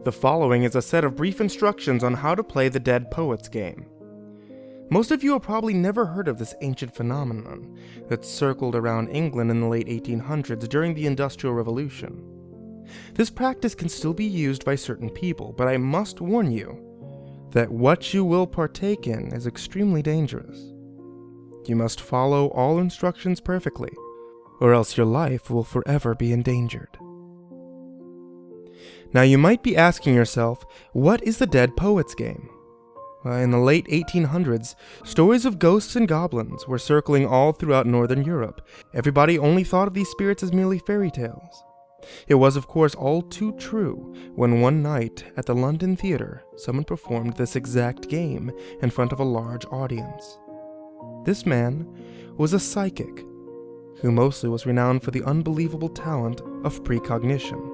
The following is a set of brief instructions on how to play the Dead Poets game. Most of you have probably never heard of this ancient phenomenon that circled around England in the late 1800s during the Industrial Revolution. This practice can still be used by certain people, but I must warn you that what you will partake in is extremely dangerous. You must follow all instructions perfectly, or else your life will forever be endangered. Now you might be asking yourself, what is the Dead Poets game? In the late 1800s, stories of ghosts and goblins were circling all throughout Northern Europe. Everybody only thought of these spirits as merely fairy tales. It was, of course, all too true when one night at the London Theatre, someone performed this exact game in front of a large audience. This man was a psychic, who mostly was renowned for the unbelievable talent of precognition.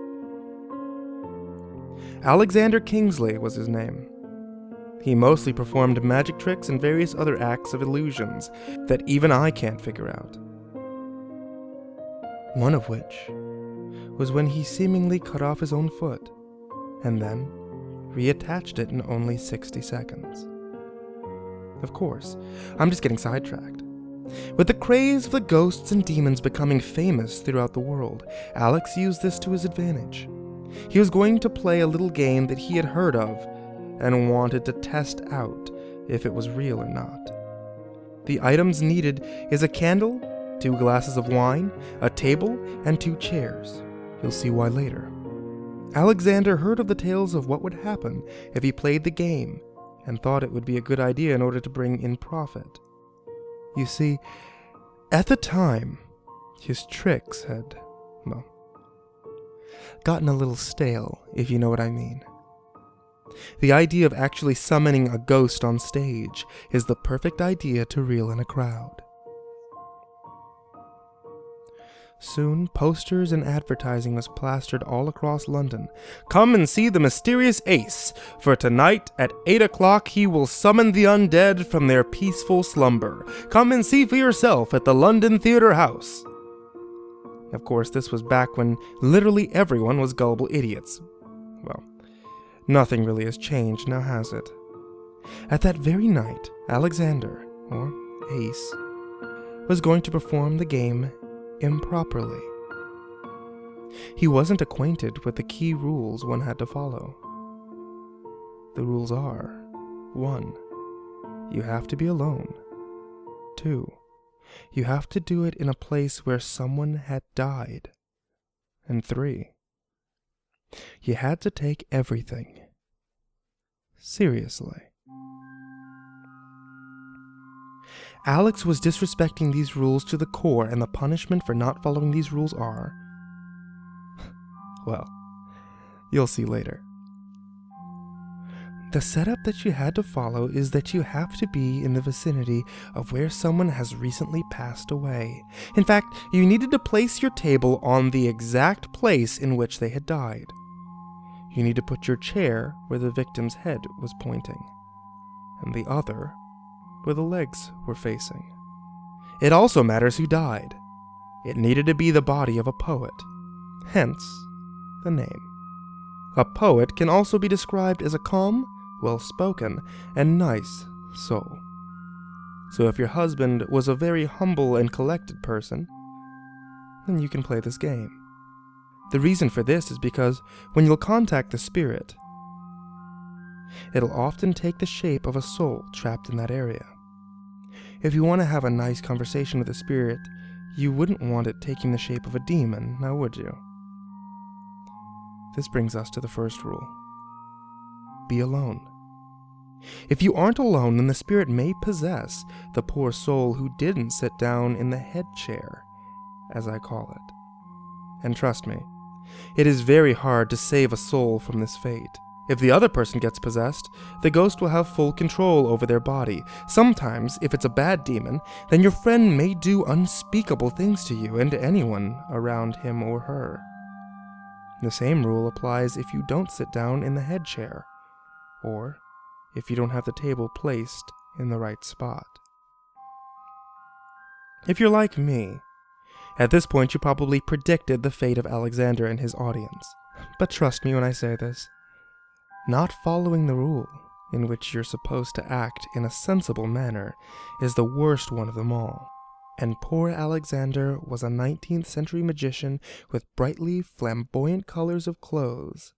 Alexander Kingsley was his name. He mostly performed magic tricks and various other acts of illusions that even I can't figure out. One of which was when he seemingly cut off his own foot, and then reattached it in only 60 seconds. Of course, I'm just getting sidetracked. With the craze of the ghosts and demons becoming famous throughout the world, Alex used this to his advantage. He was going to play a little game that he had heard of and wanted to test out if it was real or not. The items needed is a candle, 2 glasses of wine, a table, and 2 chairs. You'll see why later. Alexander heard of the tales of what would happen if he played the game and thought it would be a good idea in order to bring in profit. You see, at the time, his tricks had, gotten a little stale, if you know what I mean. The idea of actually summoning a ghost on stage is the perfect idea to reel in a crowd. Soon, posters and advertising was plastered all across London. Come and see the mysterious ace, for tonight at 8 o'clock he will summon the undead from their peaceful slumber. Come and see for yourself at the London Theatre House. Of course, this was back when literally everyone was gullible idiots. Well, nothing really has changed, now has it? At that very night, Alexander, or Ace, was going to perform the game improperly. He wasn't acquainted with the key rules one had to follow. The rules are: 1. You have to be alone. 2. You have to do it in a place where someone had died. And 3. You had to take everything seriously. Alex was disrespecting these rules to the core, and the punishment for not following these rules are... well, you'll see later. The setup that you had to follow is that you have to be in the vicinity of where someone has recently passed away. In fact, you needed to place your table on the exact place in which they had died. You need to put your chair where the victim's head was pointing, and the other where the legs were facing. It also matters who died. It needed to be the body of a poet, hence the name. A poet can also be described as a calm, well-spoken, and nice soul. So if your husband was a very humble and collected person, then you can play this game. The reason for this is because when you'll contact the spirit, it'll often take the shape of a soul trapped in that area. If you want to have a nice conversation with the spirit, you wouldn't want it taking the shape of a demon, now would you? This brings us to the first rule. Be alone. If you aren't alone, then the spirit may possess the poor soul who didn't sit down in the head chair, as I call it. And trust me, it is very hard to save a soul from this fate. If the other person gets possessed, the ghost will have full control over their body. Sometimes, if it's a bad demon, then your friend may do unspeakable things to you and to anyone around him or her. The same rule applies if you don't sit down in the head chair, or if you don't have the table placed in the right spot. If you're like me, at this point you probably predicted the fate of Alexander and his audience. But trust me when I say this, not following the rule in which you're supposed to act in a sensible manner is the worst one of them all. And poor Alexander was a 19th century magician with brightly flamboyant colors of clothes.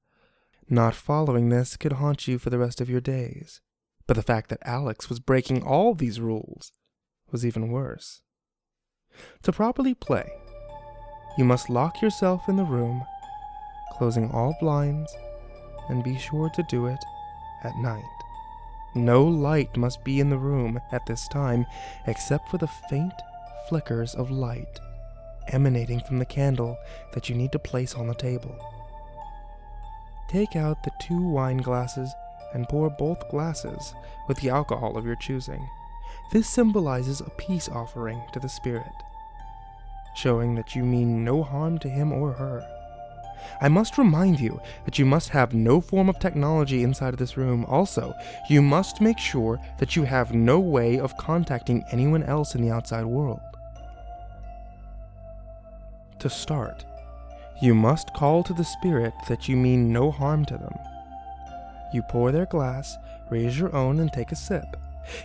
Not following this could haunt you for the rest of your days. But the fact that Alex was breaking all these rules was even worse. To properly play, you must lock yourself in the room, closing all blinds, and be sure to do it at night. No light must be in the room at this time except for the faint flickers of light emanating from the candle that you need to place on the table. Take out the 2 wine glasses and pour both glasses with the alcohol of your choosing. This symbolizes a peace offering to the spirit, showing that you mean no harm to him or her. I must remind you that you must have no form of technology inside of this room. Also, you must make sure that you have no way of contacting anyone else in the outside world. To start, you must call to the spirit that you mean no harm to them. You pour their glass, raise your own, and take a sip.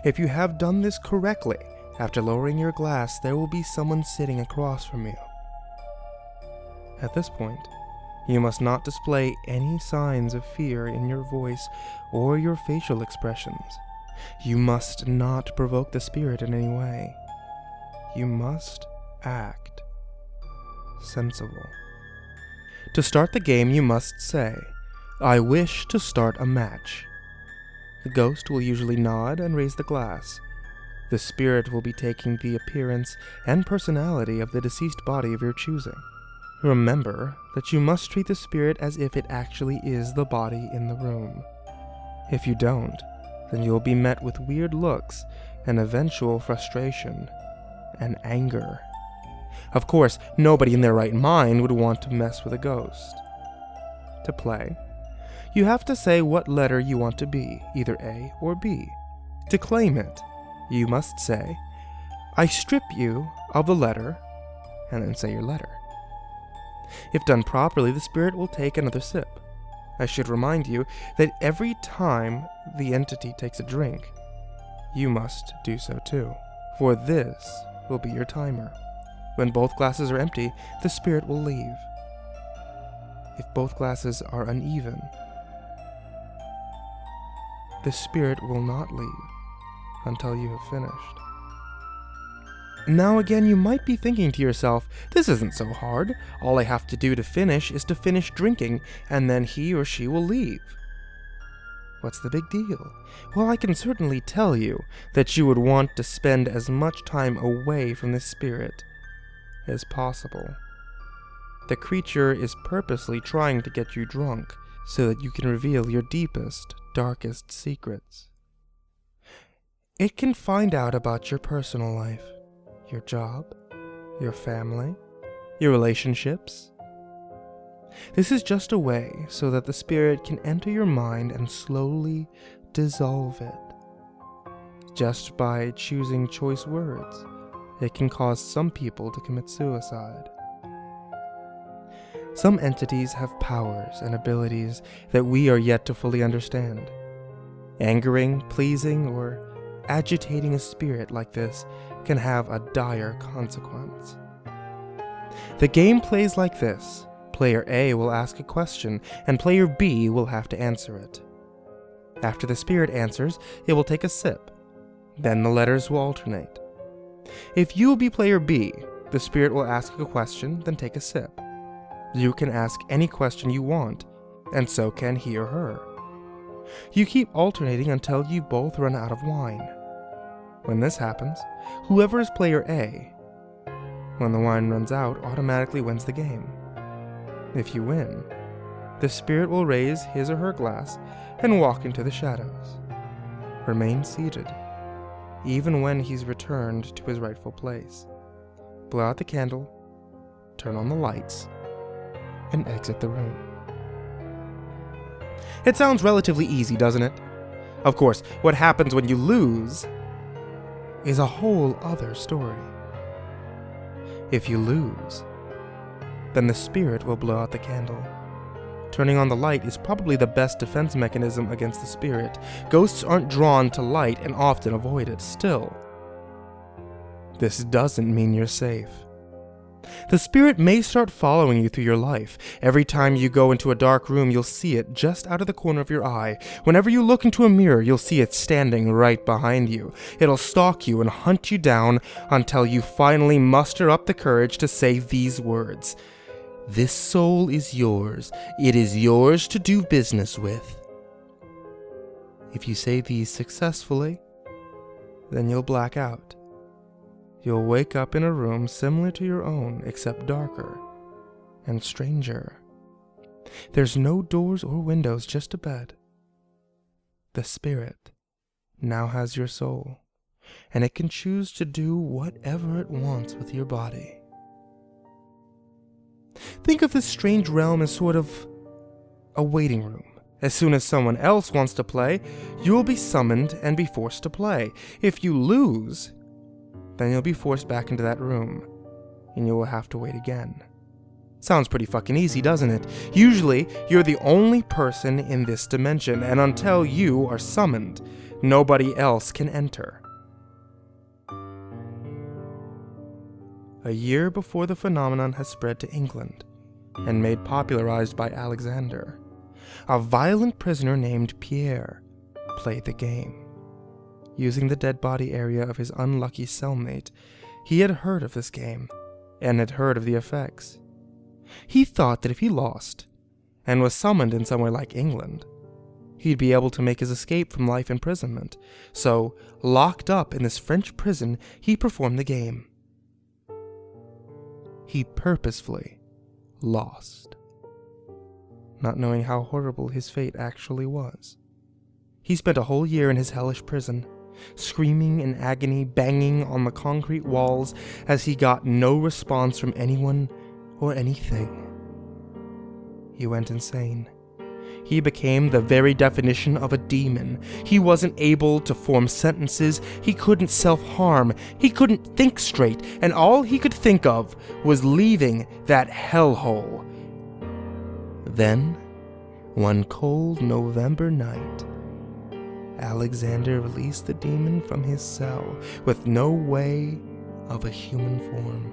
If you have done this correctly, after lowering your glass, there will be someone sitting across from you. At this point, you must not display any signs of fear in your voice or your facial expressions. You must not provoke the spirit in any way. You must act sensible. To start the game, you must say, "I wish to start a match." The ghost will usually nod and raise the glass. The spirit will be taking the appearance and personality of the deceased body of your choosing. Remember that you must treat the spirit as if it actually is the body in the room. If you don't, then you will be met with weird looks and eventual frustration and anger. Of course, nobody in their right mind would want to mess with a ghost. To play, you have to say what letter you want to be, either A or B. To claim it, you must say, "I strip you of the letter," and then say your letter. If done properly, the spirit will take another sip. I should remind you that every time the entity takes a drink, you must do so too, for this will be your timer. When both glasses are empty, the spirit will leave. If both glasses are uneven, the spirit will not leave until you have finished. Now again, you might be thinking to yourself, this isn't so hard. All I have to do to finish is to finish drinking, and then he or she will leave. What's the big deal? Well, I can certainly tell you that you would want to spend as much time away from this spirit as possible. The creature is purposely trying to get you drunk so that you can reveal your deepest, darkest secrets. It can find out about your personal life, your job, your family, your relationships. This is just a way so that the spirit can enter your mind and slowly dissolve it. Just by choosing choice words, it can cause some people to commit suicide. Some entities have powers and abilities that we are yet to fully understand. Angering, pleasing, or agitating a spirit like this can have a dire consequence. The game plays like this. Player A will ask a question, and player B will have to answer it. After the spirit answers, it will take a sip. Then the letters will alternate. If you will be player B, the spirit will ask a question, then take a sip. You can ask any question you want, and so can he or her. You keep alternating until you both run out of wine. When this happens, whoever is player A, when the wine runs out, automatically wins the game. If you win, the spirit will raise his or her glass and walk into the shadows. Remain seated, even when he's returned to his rightful place. Blow out the candle, turn on the lights, and exit the room. It sounds relatively easy, doesn't it? Of course, what happens when you lose is a whole other story. If you lose, then the spirit will blow out the candle. Turning on the light is probably the best defense mechanism against the spirit. Ghosts aren't drawn to light and often avoid it. Still, this doesn't mean you're safe. The spirit may start following you through your life. Every time you go into a dark room, you'll see it just out of the corner of your eye. Whenever you look into a mirror, you'll see it standing right behind you. It'll stalk you and hunt you down until you finally muster up the courage to say these words: "This soul is yours. It is yours to do business with." If you say these successfully, then you'll black out. You'll wake up in a room similar to your own, except darker and stranger. There's no doors or windows, just a bed. The spirit now has your soul, and it can choose to do whatever it wants with your body. Think of this strange realm as sort of a waiting room. As soon as someone else wants to play, you will be summoned and be forced to play. If you lose, then you'll be forced back into that room, and you will have to wait again. Sounds pretty fucking easy, doesn't it? Usually, you're the only person in this dimension, and until you are summoned, nobody else can enter. A year before the phenomenon has spread to England, and made popularized by Alexander, a violent prisoner named Pierre played the game. Using the dead body area of his unlucky cellmate, he had heard of this game, and had heard of the effects. He thought that if he lost, and was summoned in somewhere like England, he'd be able to make his escape from life imprisonment. So, locked up in this French prison, he performed the game. He purposefully lost, not knowing how horrible his fate actually was. He spent a whole year in his hellish prison, screaming in agony, banging on the concrete walls as he got no response from anyone or anything. He went insane. He became the very definition of a demon. He wasn't able to form sentences, he couldn't self-harm, he couldn't think straight, and all he could think of was leaving that hellhole. Then, one cold November night, Alexander released the demon from his cell with no way of a human form.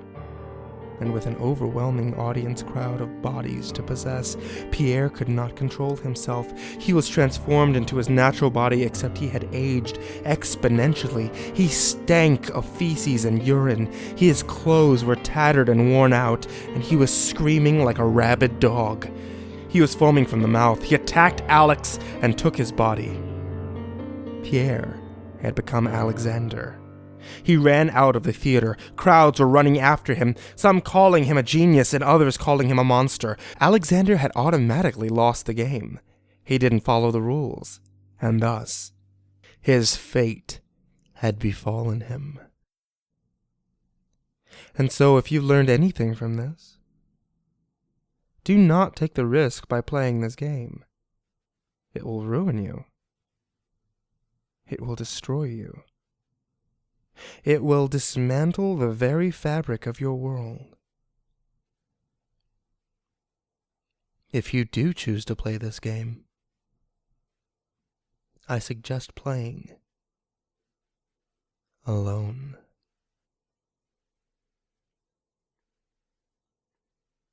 And with an overwhelming audience crowd of bodies to possess, Pierre could not control himself. He was transformed into his natural body, except he had aged exponentially. He stank of feces and urine. His clothes were tattered and worn out, and he was screaming like a rabid dog. He was foaming from the mouth. He attacked Alex and took his body. Pierre had become Alexander. He ran out of the theater. Crowds were running after him, some calling him a genius and others calling him a monster. Alexander had automatically lost the game. He didn't follow the rules, and thus, his fate had befallen him. And so, if you've learned anything from this, do not take the risk by playing this game. It will ruin you. It will destroy you. It will dismantle the very fabric of your world. If you do choose to play this game, I suggest playing alone.